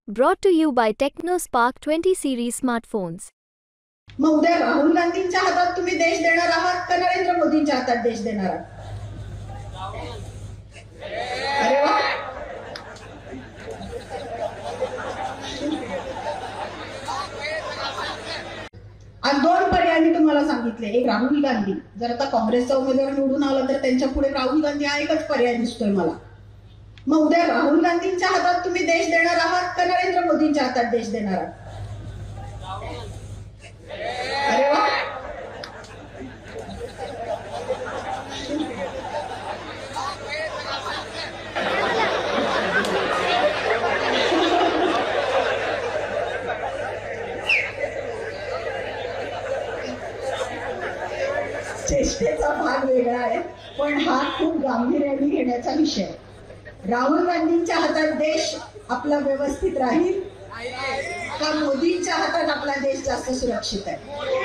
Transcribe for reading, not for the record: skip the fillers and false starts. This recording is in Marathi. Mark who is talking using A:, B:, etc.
A: Brought to you by TechnoSpark 20 series smartphones.
B: मग उद्या राहुल गांधींच्या हातात तुम्ही देश देणार आहात का नरेंद्र मोदींच्या हातात देश देणार आहात? अरे वा, आज दोन पर्याय मी तुम्हाला सांगितले. एक राहुल गांधी, जर आता काँग्रेसचा उमेदवार निवडून आला तर त्यांच्या पुढे राहुल गांधी हा एकच पर्याय दिसतोय मला. मग उद्या राहुल गांधींच्या हातात तुम्ही देश देणार आहात का नरेंद्र मोदींच्या हातात देश देणार आहात? अरे वा, चेष्टेचा भाग वेगळा आहे, पण हा खूप गांभीर्याने घेण्याचा विषय. राहुल गांधींच्या हातात देश आपला व्यवस्थित राहील का मोदींच्या हातात आपला देश जास्त सुरक्षित आहे?